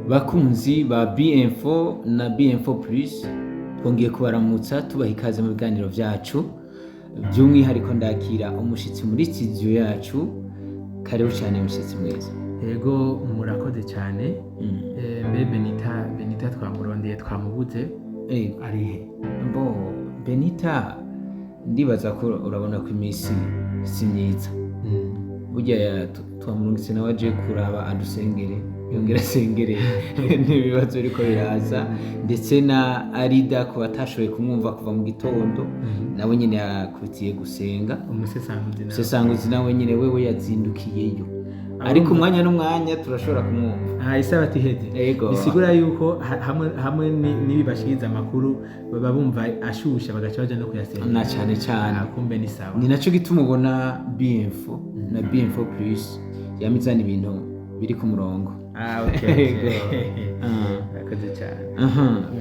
Bakunzi ba B-Info na B-Info Plus, twongeye kubaramutsa tubaha ikaze mu biganiro vyacu, by'umwihariko ndakira umushitsi muri studio yacu. Karibu cyane mushitsi mweza. Yego murakoze cyane. Mbe Benita twamurondeye twamubuze. Arihe? Bo Benita, ndibaza ko urabona ko imisi si myiza. Burya twamurungitse nawe aje kuraba adusengere, yongera asengere n'ibibazo biriko biraza, ndetse na Arida ko batashoboye kumwumva kuva mu gitondo, nawe nyine yakubitiye gusenga. Umusesanguzi nawe nyine wewe yazindukiyeyo, ariko umwanya n'umwanya turashobora kumwumva. Isabati hede bisigura yuko hamwe n'ibibashiriza amakuru baba bumva ashusha bagaca baja no kuyasenga na cyane cyane. Kumbe ni sawa, ni naco gituma ubona B-Info na B-Info Plus yamizana ibintu biri ku murongo. Murakoze cyane.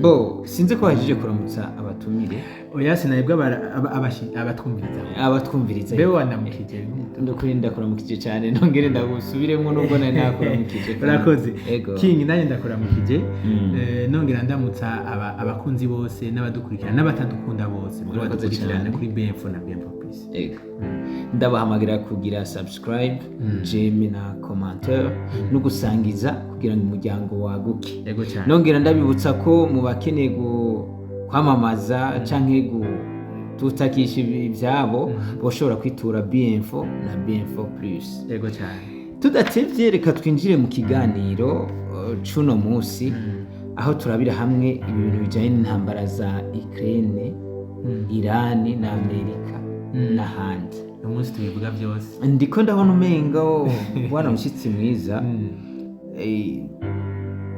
Bo sinzi ko wajije kuramutsa abatumire. Oya sinayibwa abatwumviriza. Bewe wanamukije. Ndakwirinda kuramukije cyane, nongere ndagusubiremo nubwo nari nakuramukije. Murakoze. King nanye ndakuramukije. Nongera ndamutsa abakunzi bose n'abadukurikirana n'abatadukunda bose. Murakoze cyane kuri B-Info na B-Info Plus. Ndabahamagira kugira subscribe, j'aime na commentaire no gusangiza kugira ngo umuryango waguke. Nongera ndabibutsa ko mu bakeneye kwamamaza canke tutakisha ivyabo boshobora kwitura B-Info na B-Info Plus. Yego cyane. Tudatevye reka twinjire mu kiganiro cuno musi, aho turabira hamwe ibintu bijanye n'intambara za Ukraine, Iran na Amerika n'ahandi. Umunsi tubivuga byose. Ndiko ndabona umengo bwana mushitsi mwiza,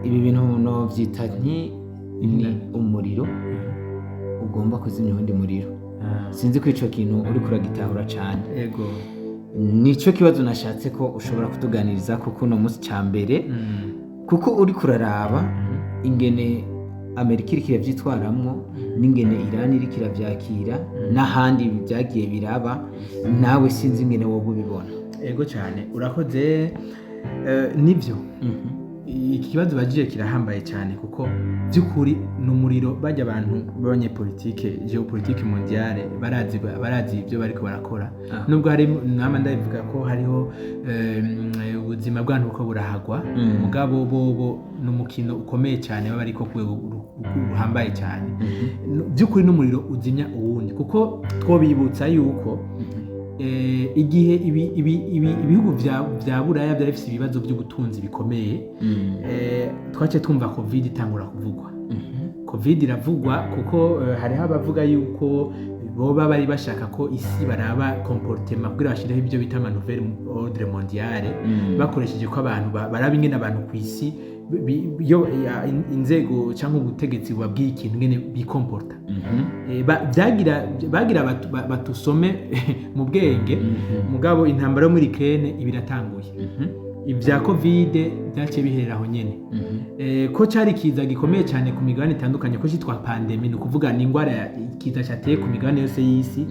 ibi bintu no vyita ni umuriro ugomba kuzimya undi muriro. Sinzi ko ico kintu uri kuragitahura cyane. Yego. Nico kibazo nashatse ko ushobora kutuganiriza kuko no musi cyambere, kuko uri kuraraba ingene Amerika iriko iravyitwaramwo n'ingene Iran iriko iravyakira n'ahandi byagiye biraba, nawe sinzi ingene wowe ubibona. Yego cyane urakoze. Nibyo iki kibazo bagije kirahambaye cyane kuko by'ukuri n'umuriro bajya abantu b'abanyepolitike, geopolitike mondiale barazi ibyo bariko barakora. Nubwo hari nama ndabivuga ko hariho ubuzima bw'abantu uko burahagwa, mugabo bobo n'umukino ukomeye cyane baba ariko ruhambaye cyane. By'ukuri n'umuriro uzimya uwundi, kuko twobibutsa yuko igihe ibihugu vya Buraya byari bifite ibibazo by'ubutunzi bikomeye, twace twumva covid itangura kuvugwa. Covid iravugwa kuko hariho abavuga yuko boba bari bashaka ko isi baraba comportement kugira bashireho ibyo bita nouvelle ordre mondiale, bakoresheje ko abantu baraba ingene abantu ku isi yo inzego cyangwa ubutegetsi bubabwiye ikintu ngene bikomporta. bagira batusome mu bwenge, mugabo intambara yo muri Ukraine ibiratanguje. Ibya covid byace bihereraho nyene. Ko cyari kiza gikomeye cyane ku migabane itandukanye, ko cyitwa pandemic, no kuvuga ni ingwara kiza cyateye ku migabane yose y'isi,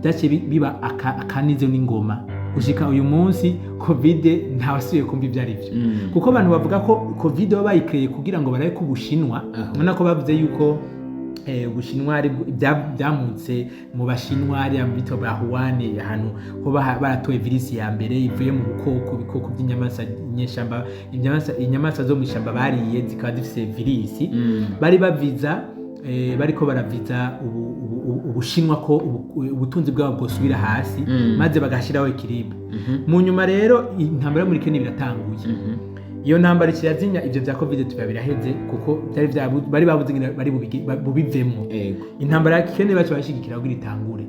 byace biba akanize n'ingoma. Gushika uyu munsi covid ntawasubiye kumva ibyo ari byo, kuko abantu bavuga ko covid babayikeye kugira ngo baraye kubushinwa. Ubona ko bavuze yuko ubushinwa ari byamutse mu bashinwa ari bito ba Wuhan, ahantu ho baratoye virus ya mbere ivuye mu bikoko by'inyamaswa nyeshamba. Inyamaswa zo mu ishamba bariye zikaba zifise virus, bari baviza bariko baraviza ubushinwa ko ubutunzi bwabo bwosubira hasi, maze bagashiraho equilibre. Mu nyuma rero intambara muri Ukraine biratanguye. Iyo ntambara kiyazinya ibyo bya covid tubabiraheze, kuko bari babuze bari bubivemo. Intambara ya Ukraine bacu bashigikira kugira itangure.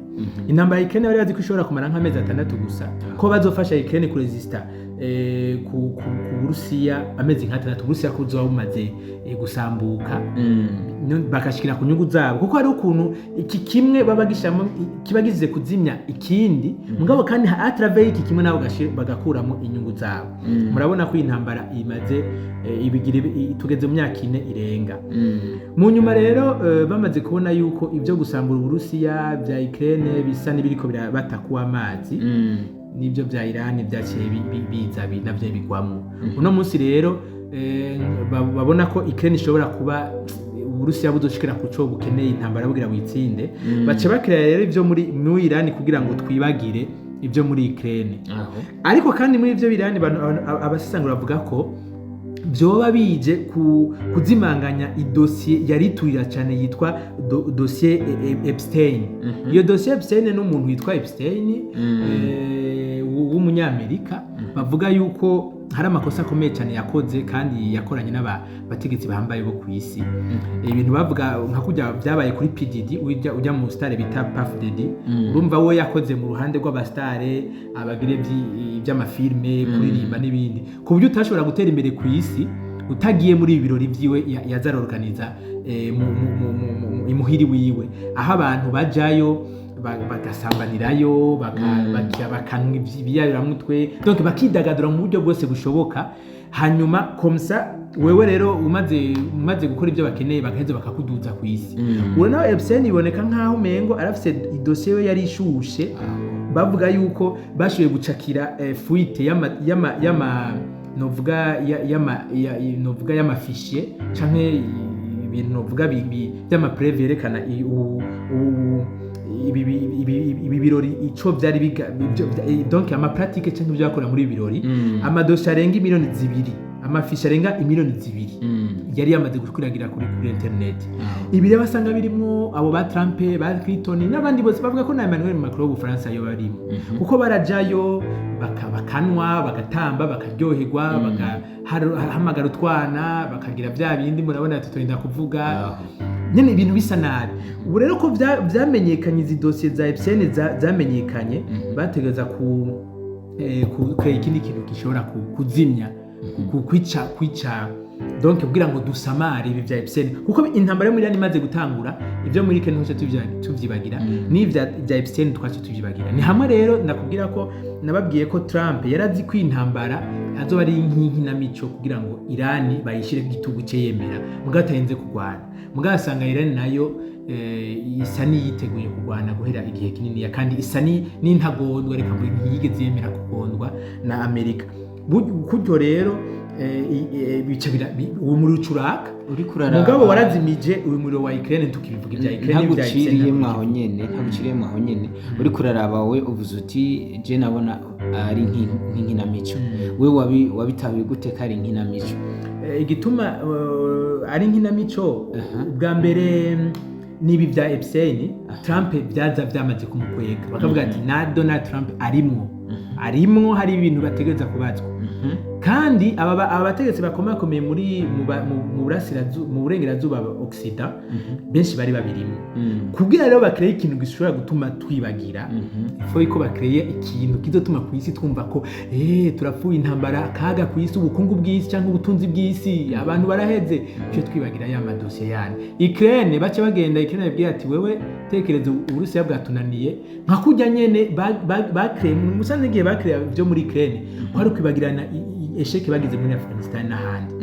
Intambara ya Ukraine bari bazi ko ishobora kumara nk'amezi 6 gusa, ko bazofasha Ukraine kuresista ku Burusiya amezi nk'atandatu. Burusiya ko uzoba bumaze gusambuka, bakashikira ku nyungu zabo, kuko hari ukuntu iki kimwe baba gishamo kibagize kuzimya ikindi, mugabo kandi atrave iki kimwe nabo bagakuramo inyungu zabo. Murabona ko intambara imaze tugeze mu myaka 4 irenga. Mu nyuma rero bamaze kubona yuko ibyo gusambura Uburusiya bya Ukraine bisa n'ibiriko batakuwa amazi, nibyo bya Iran byaciye biza navyo bigwamo. Uno munsi rero babona ko Ukraine ishobora kuba Uburusiya buzoshikira kuco bukeneye intambara bugira witsinde bace bakira rero ivyo muri Iran kugira ngo twibagire ibyo muri Ukraine ariko kandi muri ivyo birani abasesangura bavuga ko byoba bije kuzimanganya idosiye yariturira cyane yitwa dosiye Epstein. Iyo dosiye Epstein n'umuntu witwa Epstein w'umunyamerika bavuga yuko hari amakosa akomeye cyane yakoze kandi yakoranye n'abategetsi bahambaye bo ku isi. Ibintu bavuga nka kujya byabaye kuri PDD ujya mu star bita Puff Daddy urumva we yakoze mu ruhande rw'abastare abagire by'amafilme kuririmba n'ibindi ku buryo utashobora gutera imbere ku isi utagiye muri ibi birori byiwe yazarorganiza imuhiri wiwe aho abantu bajayo bagasambanirayo bakanywa ibiyayuramutwe donc bakidagadura mu buryo bwose bushoboka hanyuma komsa wewe rero umaze gukora ibyo bakeneye bagaheza bakakuduza ku isi urana Epstein iboneka nkaho mengo arafise idosiye we yari ishushe bavuga yuko bashoboye gucakira fuite novuga y'amafishe canke ibintu novuga by'amapreve yerekana ibi birori ico byari donc ama pratique cyangwa ibyo yakora muri birori amadosha arenga 2 miliyoni amafisha arenga 2 miliyoni yari yamaze gukwiragira kuri internet ibi rero basanga birimo abo ba Trump ba Clinton n'abandi bose bavuga ko na Emmanuel Macron w'Ubufaransa yo barimo kuko barajayo bakanwa bagatamba bakaryoherwa bagahamagara utwana bakagira bya bindi murabona tutorinda kuvuga nyene ibintu bisa nabi ubu rero ko byamenyekanye izi dossier za Epstein zamenyekanye bategeza ku ikindi kintu gishobora kuzimya kwica donc kugira ngo dusamare ibi bya Epstein kuko intambara yo muri Iran imaze gutangura ibyo muri Ukraine hose tuvyibagira n'ibya Epstein twace tuvyibagira ni hamwe rero nakubwira ko nababwiye ko Trump yarazi kwintambara azoba ari inkinamico kugira ngo Iran bayishire igitugu cye yemera mugatayenze kugwana mugasanga Iran nayo isa niyiteguye kugwana guhera igihe kinini kandi isa n'intagondwa reka ngo ntiyigeze yemera kugondwa na Amerika kujyo rero bicabira uwo muri ucuraka mugabo warazimije uyu muri wa Ukraine tukibivuga ibya Ukraine ntaguciriye mwaho nyene uri kuraraba we uvuze uti je nabona ari nk'inkinamico we wabitabiye gute kari nk'inkinamico igituma ari nk'inkinamico bwa mbere nibi bya Epstein Trump byaza byamaze kumukwega bakavuga ati na Donald Trump arimwo hari ibintu bategereza kubazwa kandi aba bategetsi bakomeye mu burengerazuba Occident benshi bari babirimo kubwira rero bakreye ikintu gishobora gutuma twibagira ifo iko bakreye ikintu kizotuma ku isi twumva ko turapfuye intambara kaga ku isi ubukungu bw'isi cyangwa ubutunzi bw'isi abantu baraheze cyo twibagira ya madosiye yani Ukraine bace bagenda Ukraine yabwiye ati wewe tekereza Uburusiya bwatunaniye nka kujya nyene bakreye musanze giye bakreye byo muri Ukraine kwari kwibagirana esheke bagize muri Afghanistan n'ahandi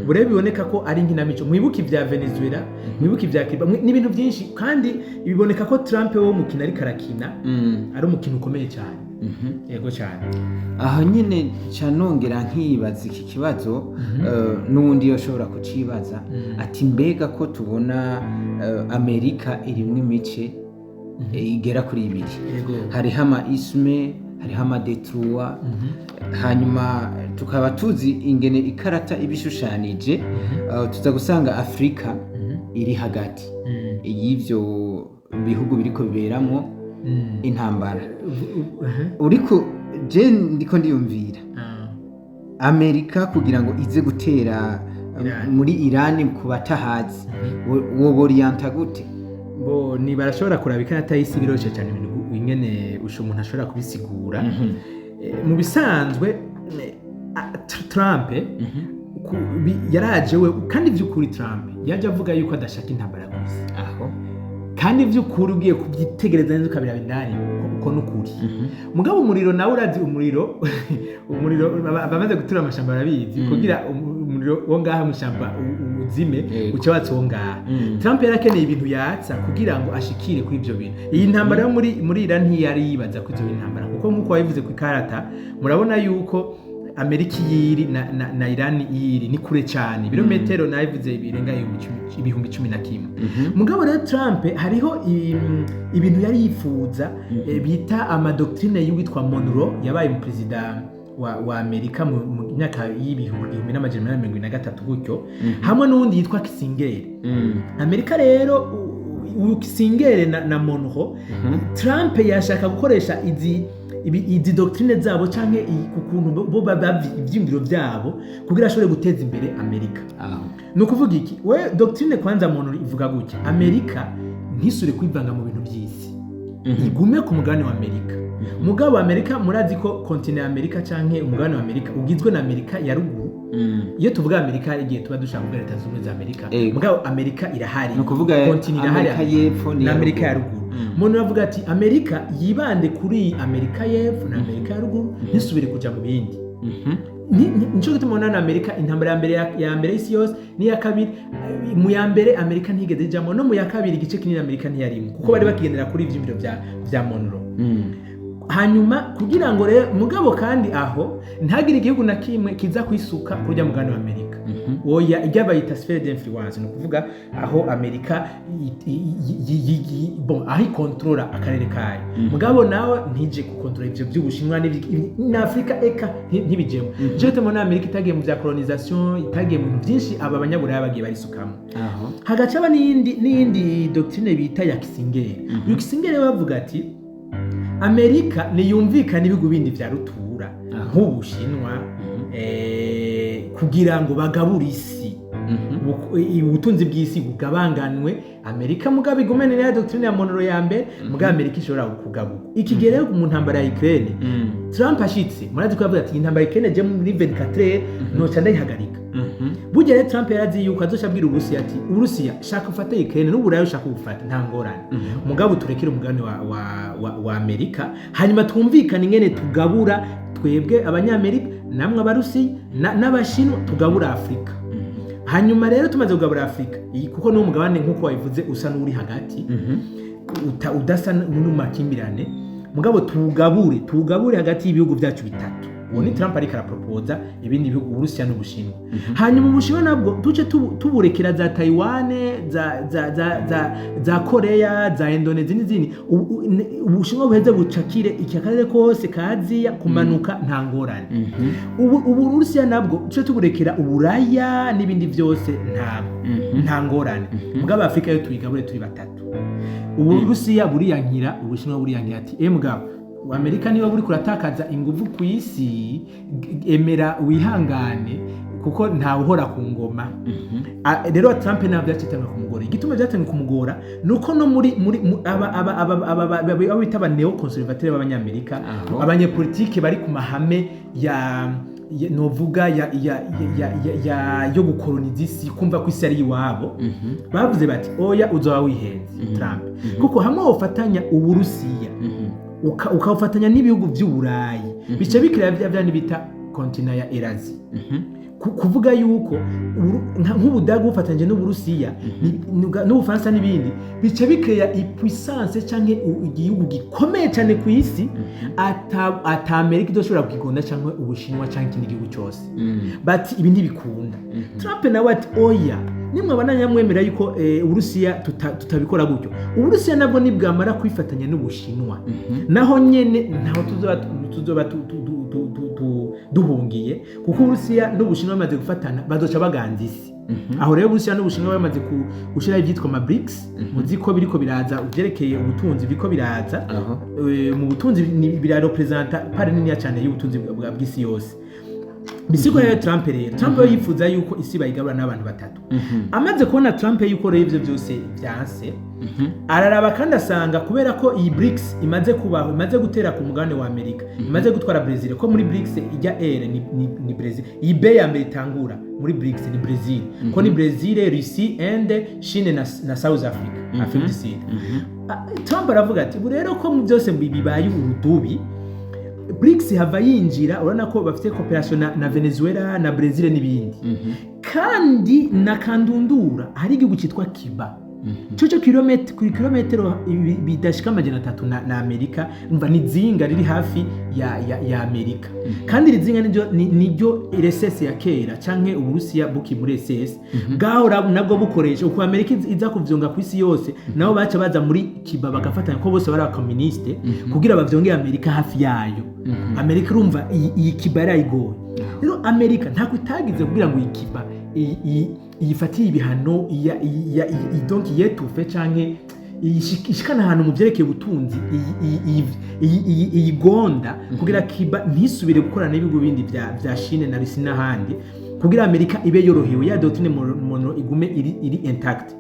burebe biboneka ko ari nkinamico mwibuka ivya Venezuela mwibuka ivya Cuba n'ibintu byinshi kandi biboneka ko Trump wo mukina ari karakina ari umukino ukomeye cyane yego cyane aho nyine canongera nkibaza iki kibazo n'ubundi yoshobora kucibaza ati mbega ko tubona Amerika irimwe imice igera kuri 2 hariho ama isme hariho amadetrua hanyuma tukaba tuzi ingene ikarata ibishushanije tuza gusanga Afrika iri hagati y'ivyo bihugu biriko biberamo intambara uriko je ndiko ndiyumvira Amerika kugira ngo ize gutera muri Iran ku batahazi woborienta gute bo ni barashobora kuraba ikarata y'isi biroshe cyane ibintu ingene umuntu ashobora kubisigura mu bisanzwe Trump yaraje we kandi by'ukuri Trump yaje avuga yuko adashaka intambara gusa kandi by'ukuri ugiye kubyitegereza neza ukabira bindani uko n'ukuri mugabo umuriro nawe urazi umuriro bamaze gutura amashamba arabizi kugira umuriro wo ngaha mushamba uzime uce watsonga Trump yarakeneye ibintu yatsa kugira ngo ashikire kuri ibyo bintu iyi ntambara yo muri Iran ntiyari yibaza ko ibyo intambara kuko nkuko wabivuze ku ikarata murabona yuko Amerika iyiri na Iran iyiri ni kure cyane ibirometero nabivuze birenga 11,000 mugabo rero Trump hariho ibintu yari yifuza bita amadoctrine y'uwitwa Monroe yabaye mu president wa Amerika mu myaka y'ibihumbi n'amajana 1973 gutyo hamwe n'undi yitwa Kissinger Amerika rero Kissinger na Monroe Trump yashaka gukoresha izi doctrine zabo canke ukuntu bo ivyimviro vyabo kugira ashobore guteza imbere Amerika no kuvuga iki we doctrine kwanza Monroe ivuga gutya Amerika ntisure kwivanga mu bintu by'isi igume ku mugabane wa Amerika mugabo Amerika murazi ko continent Amerika canke umugabane wa Amerika ugizwe na Amerika ya ruguru iyo tuvuga Amerika igihe tuba dushaka kuvuga Leta Zunze Ubumwe za Amerika mugabo Amerika irahari no kuvuga continent irahari Amerika y'epfo na Amerika ya ruguru umuntu avuga ati Amerika yibande kuri Amerika y'epfo na Amerika ya ruguru ntisubire kuja mu bindi nico gituma na Amerika intambara ya mbere y'isi yose ni ya kabiri mu ya mbere Amerika ntigeze ijamo no mu ya kabiri igice kinini Amerika ntiyarimo kuko bari bakigendera kuri ivyimviro vya Monroe hanyuma kugira ngo rero mugabo kandi aho ntagire igihugu na kimwe kiza kwisuka kurya mugano wa Amerika oya ijya bayita sphere d'influence no kuvuga aho Amerika aho controla akarere kayo mugabo nawe ntije ku controla ivyo by'Ubushinwa na Afrika eka ntibijemo je temo na Amerika itagiye mu bya colonisation itagiye mu byinshi aba abanyaburaya bagiye barisukamo hagacaba n'indi doctrine bita ya Kissinger Kissinger bavuga ati Amerika niyumvikana ibihugu bindi vya rutura nk'Ubushinwa kugira ngo bagabure isi ubutunzi bw'isi bugabanganwe Amerika mugabe igumene ya doctrine ya Monroe ya mbere mugabe Amerika ishobora kugabuka ikigere mu ntambara ya Ukraine Trump ashitse murazi ko yavuze ati intambara ya Ukraine je muri 24 no cyane ihagarika bugere Trump yarazi yuko azoshabwira Uburusiya ati Uburusiya shaka ufate Ukraine n'Uburayi ushaka gufata nta ngorane mugabo turekere umugabane wa Amerika hanyuma twumvikana ingene tugabura twebwe abanyamerika namwe abarusiya n'abashinwa tugabura Afrika hanyuma rero tumaze kugabura Afrika kuko no mugabane nkuko wabivuze usa n'uri hagati udasa n'umakimbirane mugabo tugabure hagati y'ibihugu byacu bitatu uwo ni Trump ariko arapropoza ibindi bihugu Uburusiya n'Ubushinwa hanyuma Ubushinwa nabwo tuce tuburekera za Taiwan za Korea za Indonesia n'izindi Ubushinwa buheze bucakire ikikarere kose kaziya kumanuka nta ngorane Uburusiya nabwo tuce tuburekera Uburaya n'ibindi byose nta ngorane mugabo Afrika yo tuyigabure turi batatu Uburusiya buriyankira Ubushinwa buriyankira ati mugabo Amerika niba buri kuratakaza ingufu ku isi emera wihangane kuko nta uhora ku ngoma rero Trump nabyo yacitanga kumugora igituma byatanga kumugora nuko no muri aba bita aba neo conservateur b'abanyamerika abanyepolitike bari ku mahame ya novuga yo gukoloniza isi kumva ko isi ari iwabo bavuze bati oya uzoba wihenze Trump kuko hamwe ufatanya Uburusiya ukafatanya n'ibihugu by'Uburayi bice bikira byavya bita continent ya Eurasia kuvuga yuko nk'Ubudage ufatanye n'Uburusiya n'Ubufaransa n'ibindi bice bikira ipuissance canke igihugu gikomeye cyane ku isi ata Amerika idoshobora kugigonda canke Ubushinwa canke ikindi gihugu cyose but ibi ntibikunda Trump nawe ati oya nimwe abananyamwemera yuko Uburusiya tutabikora gutyo Uburusiya nabwo nibwamara kwifatanya n'Ubushinwa naho nyene ntaho tuzoba duhungiye kuko Uburusiya n'Ubushinwa bamaze gufatana bazoca baganza isi aho rero Uburusiya n'Ubushinwa bamaze gushira ivyitwa ma BRICS muziko biriko biraza uvyerekeye ubutunzi biriko biraza mu butunzi birarepresenta part nini cyane y'ubutunzi bw'isi yose Bisigo ya Trump yifuza yuko isi bayigabura n'abantu batatu amaze kubona Trump yuko rero ivyo byose byanse araraba kandi asanga kubera ko iyi BRICS imaze kubaho imaze gutera ku mugabane wa Amerika imaze gutwara Brazil ko muri BRICS ijya ni Brazil iyi be ya mbere itangura muri BRICS ni Brazil ko ni Brazil Russia and China na South Africa Africa du Sud Trump aravuga ati rero ko mu byose bibaye urudubi BRICS hava yinjira urana ko bafite cooperation na Venezuela na Brazil n'ibindi kandi na kandundura hari igihugu cyitwa Cuba cyo kilometero bidashika amajana 3 na Amerika, umva ni zinga riri hafi ya Amerika. Kandi iri zinga niryo RSS ya kera canke Uburusiya buki muri RSS gaho nabwo bukoresha uko Amerika iza kuvyonga ku isi yose, nabo baca baza muri Cuba bagafatanya ko bose bari abakomuniste kugira bavyonge Amerika hafi yayo. Amerika urumva iyi Cuba yarayigoye. Rero Amerika ntako itagize kugira ngo iyi Cuba yifatiye ibihano donc yetufe canke ishikana ahantu mu byerekeye ubutunzi iyi gonda kugira Cuba ntisubire gukorana n'ibihugu bindi vya Chine na Russia n'ahandi, kugira Amerika ibe yorohewe ya doctrine mono igume iri intact.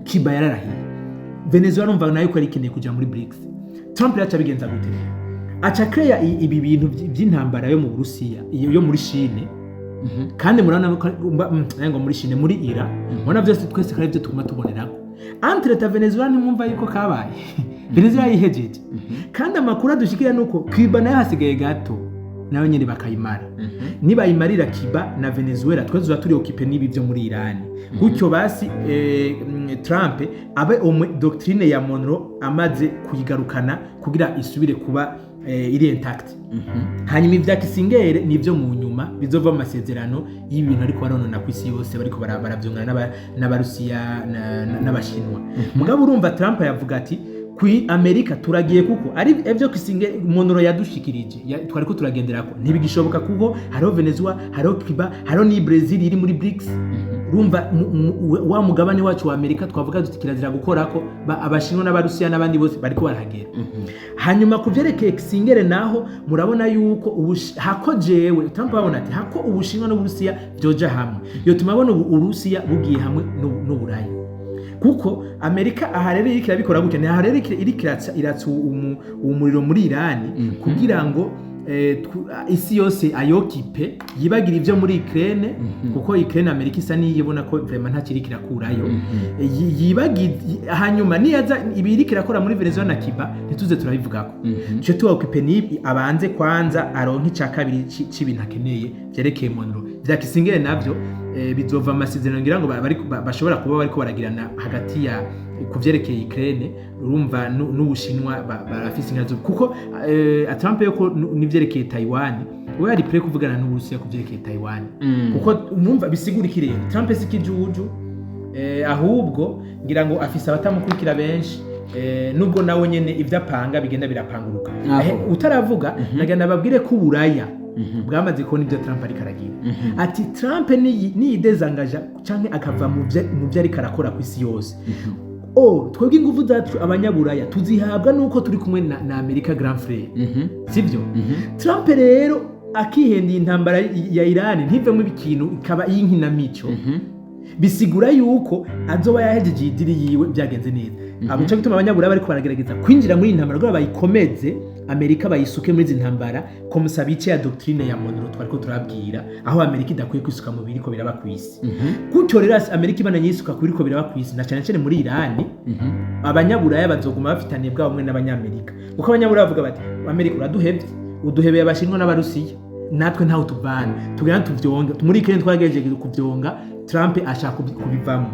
Cuba yararahiye. Venezuela numva nayo ko ari keneye kuja muri BRICS. Trump yacha bigenza gute? Acha creya ibi bintu by'intambara yo mu Burusiya yo muri Chine. Kandi murana ngo muri Chine muri Iran mwana byose twese kare byo tuguma tubonerako entre ta Venezuela ni mwumva yuko kabaye Venezuela yihejeje. Kandi amakuru adushikira nuko Cuba nayo hasigaye gato nayo nyine bakayimara. Nibayimarira Cuba na Venezuela twese turi occupé nibi byo muri Iran. Gutyo basi Trump abe doctrine ya Monroe amaze kuyigarukana kugira isubire kuba iri intact. Hanyuma ivya Kisingere nivyo mu nyuma bizova mu masezerano y'ibintu ariko baronona ku isi yose bariko baravyungana n'abarusiya n'abashinwa. Mugabo urumva Trump yavuga ati kwi Amerika turagiye kuko ari evyo Kisingere Monroe yadushikirije twariko turagenderako ntibigishoboka kuko hariho Venezuela, hariho Cuba, hariho ni Brazil iri muri BRICS. Urumva wa mugabane wacu wa Amerika twavuga duti kirazira gukorako abashinwa n'abarusiya n'abandi bose bariko barahagera. Hanyuma kuvyerekeye Kisingere naho murabona yuko hako jewe Trump abona ati hako ubushinwa n'uburusiya byoja hamwe yo tumabona uburusiya bugiye hamwe n'uburayi, kuko Amerika aharere irikira bikora gutya ni aharere iratsa umuriro muri Iran kugira ngo isi yose ayokipe yibagira ivyo muri Ukraine, kuko Ukraine Amerika isa niyibona ko vraiment nta kiri kirakurayo hanyuma niyaza ibiri kirakora muri Venezuela na Cuba ntituze turabivugako. Cyo tuokipe ni abanze kwanza aronka ica kabiri c'ibintu akeneye byerekeye Monroe. Vya Kisingere navyo bizova amasezerano ngira ngo bashobora kuba bariko baragirana hagati ya kuvyerekeye Ukraine urumva n'Ubushinwa barafise ingazo, kuko Trump yuko nivyerekeye Taiwan we ari pre kuvugana n'Uburusiya kuvyerekeye Taiwan. Kuko numva bisigura ikirere Trump sikijuju ahubwo ngira ngo afise abatamukurikira benshi nubwo nawe nyene ivyo apanga bigenda birapanguruka. Utaravuga nagenda babwire ko Uburaya bwamaze kubona ibyo Trump ari karagira. Ati Trump ni dezangaja canke akava mu byo ari karakora ku isi yose. Twebwe ingufu zacu abanyaburaya tuzihabwa nuko turi kumwe na Amerika Grand Frère. Sivyo? Trump rero akihendiye intambara ya Iran ntivemo ikintu ikaba y'inkinamico. Bisigura yuko azoba yahejeje idiri yiwe byagenze neza. Abuca gituma abanyaburaya bariko baragerageza kwinjira muri intambara ngo bayikomeze Amerika bayisuke muri zintambara ko musabice ya doctrine ya Monroe twariko turabwira aho Amerika idakwiye kwisuka mu biriko biraba kwisi. Gutyo rero Amerika ibana yisuka ku biriko biraba kwisi na cyane muri Iran. Abanyaburaya bazoguma bafitaniye bwa bamwe n'abanyamerika, uko abanyaburaya bavuga bati Amerika uraduhevye uduhebeye abashinwa n'abarusiya natwe ntaho tuvana tugana tuvyonga muri Ukraine twagejeje kuvyonga. Trump ashaka kubivamo.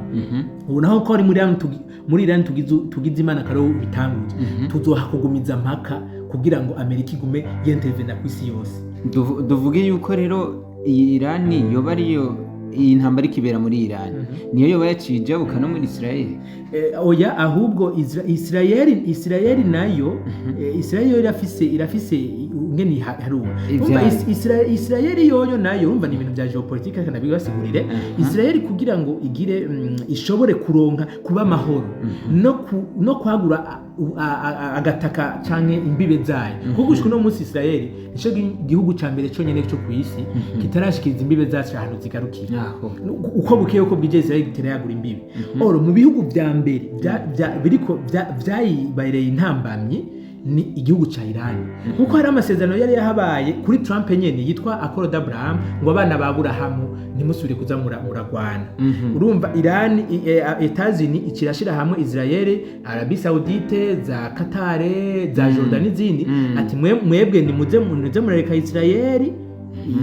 Ubu naho ko ari muri Iran tugize imana karo bitanguje tuzohakugumiza mpaka kugira ngo Amerika igume yentervena ku isi yose. Duvuge yuko rero Iran yoba ariyo iyi ntambara ikibera muri Iran niyo yoba yacije bukano muri Israel. Oya ahubwo Israel nayo Israel irafise ngeni haruba. Israel yoyo nayo urumva ni ibintu bya geopolitique kandi bibasigurire. Israel kugira ngo igire ishobore kuronka kuba mahoro no kwagura agataka canke imbibe zayo, kuko gushika no munsi Israel nico gihugu ca mbere cyo nyene cyo kwisi kitarashikiriza imbibe zacu ahantu zigarukira. Uko bukeye uko bwije Israel gitarayagura imbibe. Mu bihugu vya mbere biriko vyayibereye intambamye ni igihugu ca Iran, kuko hari amasezerano yari yahabaye kuri Trump nyene yitwa Accord d'Abraham ngo abana baburahamu ntimusubire kuza muragwana. Urumva Iran Etats-Unis ikirashira hamwe Israel, Arabie Saoudite, za Qatar, za Jordan n'izindi ati mwebwe ni muze mureka Israel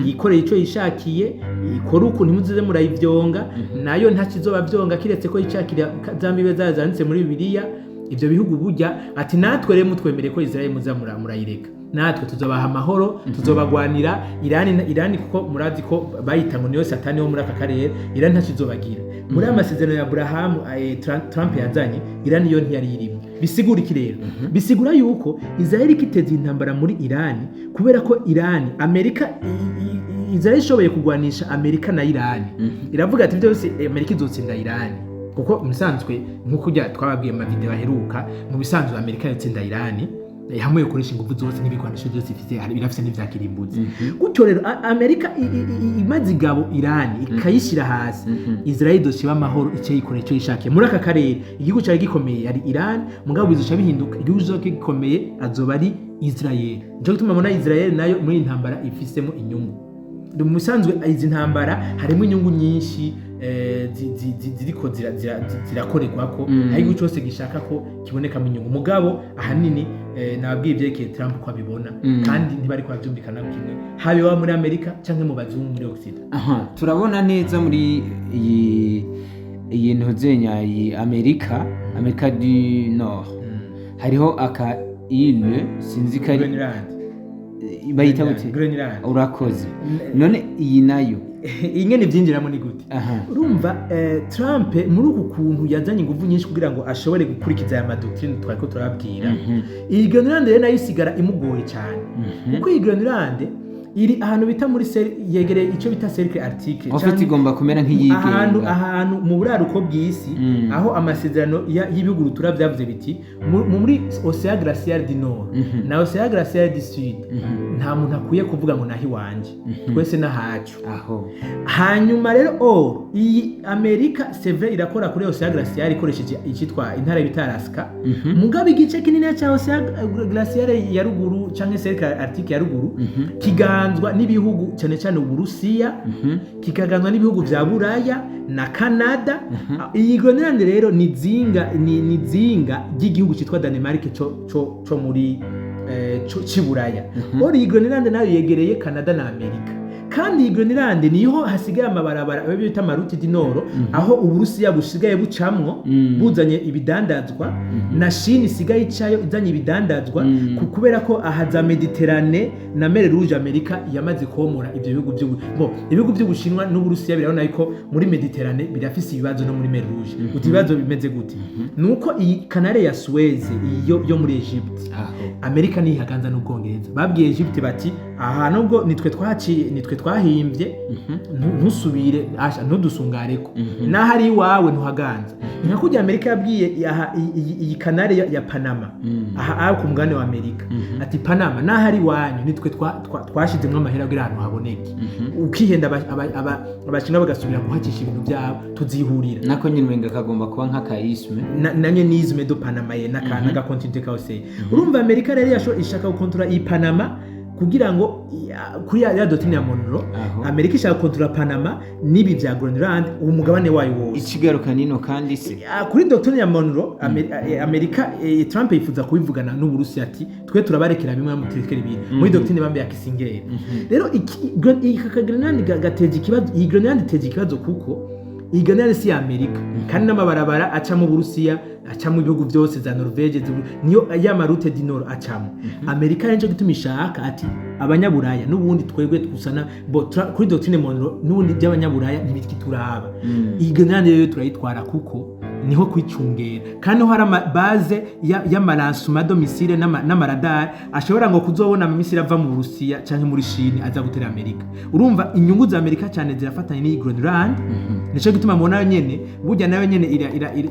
yikoreye ico yishakiye, ikora uku ntimuzize murayivyonga, nayo ntakizoba vyonga kiretse ko yicakira za mbibe zayo zanditse muri Bibiliya. Ivyo bihugu burya ati natwe rero mutwemere ko Israel muza murayireka, natwe tuzobaha amahoro, tuzobagwanira Irani kuko murazi ko bayita ngo niyo satani wo muri aka karere. Irani ntakizobagira muri amasezerano ya Abraham Trump yazanye, Irani yo ntiyari irimo. Bisigura iki rero? Bisigura yuko Israel ikiteza intambara muri Irani kubera ko Irani Amerika Israel ishoboye kugwanisha Amerika na Irani, iravuga ati byose Amerika izotsinda Irani kuko umusanzwe nkuko twababwiye mu video baheruka, mu bisanzwe Amerika yatsinda Irani hamwe yokoresha ingufu zose n'ibigwanisho byose ifite, hari birafise n'ivyakirimbuzi. Gutyo rero Amerika imaze igabo Irani ikayishira hasi, Israel doshiba amahoro icyo yikoreye cyo yishakiye muri aka karere. Igihugu cyari gikomeye yari Irani, mugabo bizoca bihinduka, igihugu cyo gikomeye azoba ari Israel. Nico gituma mubona Israel nayo muri intambara ifisemo inyungu. Mu musanzwe izi ntambara harimo inyungu nyinshi ziriko zirakorerwako, aho igihugu cyose gishaka ko kibonekamo inyungu. Mugabo ahanini nababwiye ivyekeye Trump ko abibona, kandi ntibari kwavyumvikana kimwe, habe wa muri Amerika canke mu bazungu muri Occident. Turabona neza muri iyi ntuzenya iyi Amerika du Nord, hariho aka ile sinzi kari bayita gute, urakoze. None iyi nayo ingene byinjiramo ni gute? Urumva Trump muri uku kuntu yazanye ingufu nyinshi kugira ngo ashobore gukurikiza aya madoctrine twari ko turababwira, iyi Greenland rero nayo isigara imugoye cyane, kuko iyi Greenland iri ahantu bita muri yegereye icyo bita cercle arctique, cyane igomba kumera nk'iyigenga ahantu mu buraruko bw'isi, aho amasezerano y'ibihugu rutura byavuze biti muri Océan Glacial du Nord na Océan Glacial du Sud nta muntu akwiye kuvuga ngo nahi wanje, twese nahacu aho. Hanyuma rero iyi Amerika seve irakora kuri Océan Glacial ikoresheje icyitwa intara bita Alaska, mugabe igice kinini cya Océan Glacial ya ruguru canke cercle arctique ya ruguru kiganzwa n'ibihugu cyane cyane Uburusiya, kikaganzwa n'ibihugu vya Buraya na Canada. Iyi Greenland rero ni zinga ry'igihugu cyitwa Denmark cyo muri Buraya. Iyi Greenland nayo yegereye Canada na Amerika, kandi iyi Greenland niho hasigaye amabarabara abe bita Maruti du Nord, aho Uburusiya busigaye bucamwo buzanye ibidandazwa, na Chine isigaye icayo izanye ibidandazwa, kubera ko ahaza Mediterane na Mer Rouge Amerika yamaze komora ivyo ibihugu by'Ubushinwa n'Uburusiya birabona yuko muri Mediterane birafise ibibazo no muri Mer Rouge. Ibibazo bimeze gute? Nuko iyi Canal ya Suez yo muri Egypt, Amerika ni haganza n'Ubwongereza babwiye Egypt bati aha nubwo nitwe twahimbye ntusubire ntudusungareko, nahari iwawe ntuhaganza. Nka kujya Amerika yabwiye iyi Canal ya Panama aha ku mugabane wa Amerika ati Panama nahari iwanyu nitwe twashizemwe amahera kugira ahantu haboneke, ukihenda abashinwa bagasubira guhakisha ibintu byabo tuzihurira. Nako nyine mwenga kagomba kuba nk'akaisme nanye nizme do Panama ye nakana continent kose. Urumva Amerika rero ishaka gukontrola iyi Panama kugira ngo kuri ya doctrine ya Monroe, Amerika ishaka gukontrola Panama nibi bya Greenland, umugabane wayo wose. Ikigaruka nino kandi se kuri doctrine ya Monroe, Amerika Trump yifuza kubivugana n'Uburusiya ati twe turabarekera bimwe mu tekere ibintu muri doctrine bambe ya Kissinger. Rero iki Greenland gateje ikibazo, iyi Greenland iteje ikibazo kuko iyi Greenland si ya Amerika, kandi n'amabarabara aca mu Burusiya aca mu bihugu byose za Norvege niyo ya Maroute du Nord acamo. Amerika rero gituma ishaka ati abanyaburaya n'ubundi twebwe gusana kuri doctrine Monroe n'ubundi by'abanyaburaya ntibikituraba. Iyi Greenland rero turayitwara kuko niho kwicungera, kandi ho hari base y'amaransuma domicile n'amaradar ashobora ngo kuzobona misile ava mu Burusiya canke muri Chine aza gutera Amerika. Urumva inyungu za Amerika cyane zirafatanye n'iyi Greenland, nico gituma mubona nyene burya nayo nyene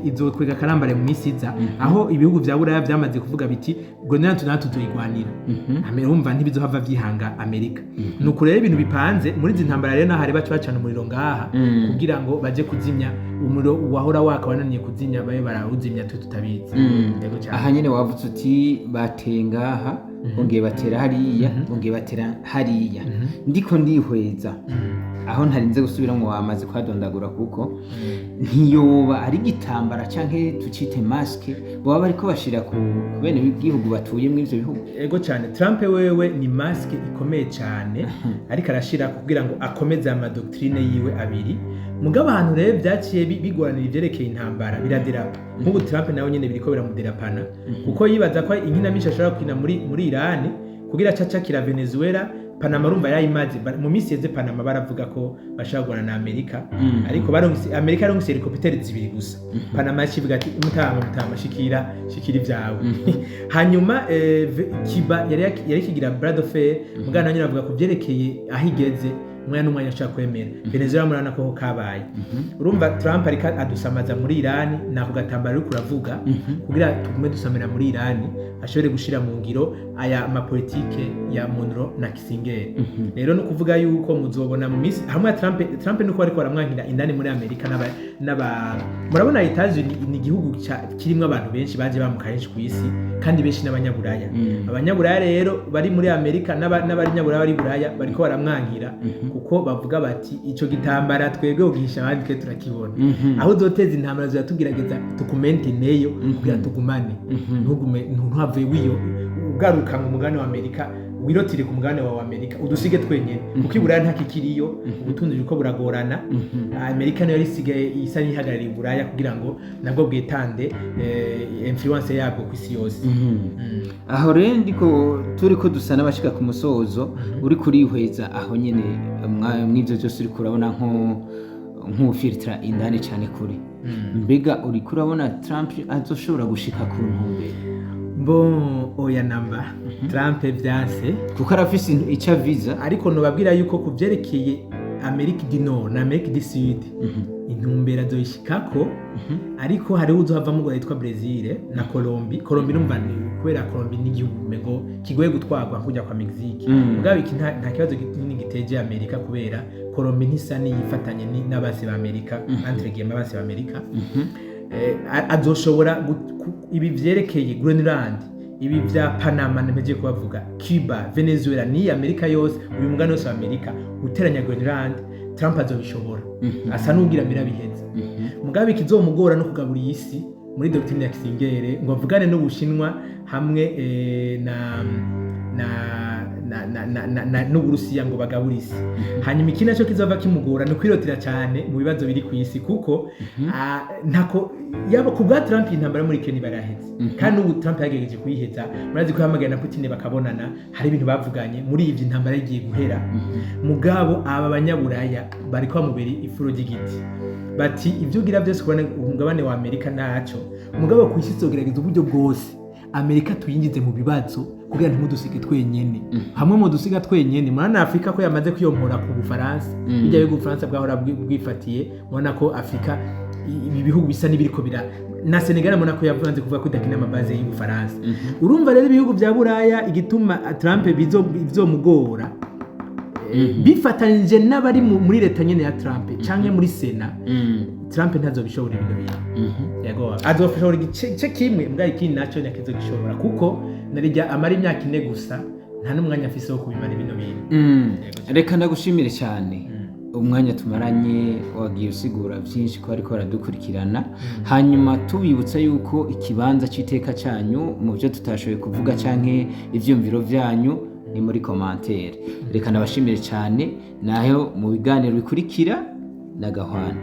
izotwega karambare mu misiza, aho ibihugu vya Buraya vyamaze kuvuga biti Greenland tuzoyigwanira. Urumva ntibizohava vyihanga Amerika. Nuko rero ibintu bipanze muri izi ntambara rero nahari bacu bacana umuriro ngaha kugira ngo baje kuzimya umuriro wahora waka wananiye kuzimya babe barawuzimya tutabizi. Aha nyene wavuze uti bateye ngaha bongeye batera hariya bongeye batera hariya, ndiko ndihweza aho ntarinze gusubiramo wamaze kwadondagura kuko ntiyoba ari igitambara canke tucite maske baba bariko bashira ku bene b'igihugu batuye mu ivyo bihugu. Ego cyane Trump wewe ni maske ikomeye cyane ariko arashira kugira ngo akomeze amadoktrine yiwe abiri. Mugabo ahantu rero byaciye bigoranira ivyerekeye intambara biraderapa. Nk'ubu Trump nawe nyene biriko biramuderapana kuko yibaza ko inkinamico ashobora kwina muri Iran kugira cacakira Venezuela. Panama rumva yayimaze mu minsi yeze Panama baravuga ko bashagwana na Amerika ariko Amerika yaronse helicopter zibiri gusa. Panama yacivuga ati mutama shikira ivyawe. Hanyuma Cuba yari kigira Brad of Fair mugana nyine avuga ko byerekeye ahigeze umwana n'umwanya ashaka kwemera. Venezuela murana ko kabaye. Urumva Trump ariko adusamaza muri Iran nako gatambara ari kuravuga kugira tugume dusamira muri Iran ashobore gushira mu ngiro aya amapolitike ya Monroe na Kissinger. Rero no kuvuga yuko muzobona mu misi hamwe Trump nuko ariko aramwankira indani muri Amerika murabona Etats-Unis ni igihugu kirimo abantu benshi baje bamukaye ku isi kandi benshi n'abanyaburaya. Abanyaburaya rero bari muri Amerika n'abanyaburaya bari buraya bariko baramwankira kuko bavuga bati ico gitambara twebwe ugisha abandi ke turakibona. Aho uzoteza intambara zatugerageza tukumente neyo kugira tugumane ntuhave wiyo ugaruka mu mugane wa Amerika wirotire ku mugane wa Amerika udusige twenyene kuko iburaya nta kikiriyo ubutunzi uko buragorana. Amerika nayo risigaye isa nihagarariye iburaya kugira ngo nabwo bwetande influence yabwo ku isi yose. Aho rero ndiko turiko dusa n'abashika ku musozo uri kurihweza aho nyene mw'ivyo byose uri kurabona nk'ufiltra indani cyane kuri mbega uri kurabona Trump azoshobora gushika ku ntumbero oya namba Trump vyanse kuko arafise ica visa ariko nobabwira yuko kuvyerekeye Amerika du Nord na Amerika du Sud intumbera zoyishikako ariko hari uzohava mu yitwa Brazil na Colombia numva kubera Colombia ni igihugu mego kigoye gutwarwa kujya kwa Mexique. Mugabo iki nta kibazo kinini giteje Amerika kubera Colombia ntisa ni yifatanye n'abasi ba Amerika entre guillemets abasi ba Amerika. Azoshobora ibi vyerekeye Greenland ibi vya Panama nemeje kubavuga Cuba Venezuela ni Amerika yose uyu mugano wose wa Amerika guteranya Greenland Trump azobishobora asa n'ugira mirabiheze. Mugabe kizomugora no kugabura isi muri doctrine ya Kissinger ngo avugane n'Ubushinwa hamwe na n'Uburusiya ngo bagabura isi. Hanyuma ikindi cyo kizova kimugora no kwirotira cyane mu bibazo biri ku isi kuko ntako yaba ku bwa Trump intambara muri Kenya baraheze kandi ubu Trump yagejeje kuyiheza murazi ko hamagana na Putin bakabonana hari ibintu bavuganye muri ivyo intambara igiye guhera. Mugabo aba banyaburaya bari kwa mubiri ifuro ry'igiti bati ivyo gira byose kubona umugabane wa Amerika naco mugabo ku isi zogerageza uburyo bwose Amerika tuyinjize mu bibazo kugira ntimudusige twenyene hamwe mu dusiga twenyene muri Afrika ko yamaze kwiyonkora ku Bufaransa bijya bigo Bufaransa bwahora bwifatiye mubona ko Afrika ibi bihugu bisa n'ibiriko na Senegal mubona ko yavanze kuvuga ko idakina amabaze y'Ubufaransa. Urumva rero ibihugu bya Buraya igituma Trump bizomugora bifatanije n'abari muri leta nyene ya Trump canke muri Sena Trump ntazobishobora ibintu bibi. Yego azofashora igice kimwe mbwa ikindi naco nakizogishobora kuko narijya amara imyaka 4 gusa nta n'umwanya afise wo kubimara ibintu bibi. Reka ndagushimire cyane umwanya tumaranye wagiye usigura byinshi ko ariko baradukurikirana. Hanyuma tubibutsa yuko ikibanza cy'iteka cyanyu mu byo tutashoboye kuvuga canke ivyumviro vyanyu ni muri commentaire. Reka ndabashimire cyane naho mu biganiro bikurikira na Gahwana.